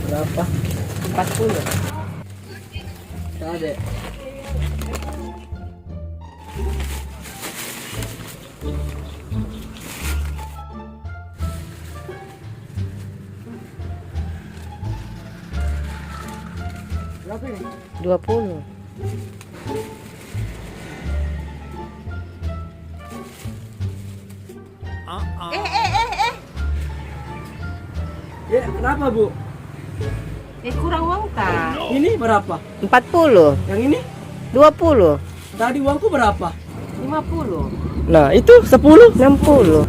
Berapa? 40. Gak ada. Berapa ini? 20. Ya, kenapa Bu? Kurang uang tak? Ini berapa? 40. Yang ini? 20. Tadi uangku berapa? 50. Nah, itu 10. 60.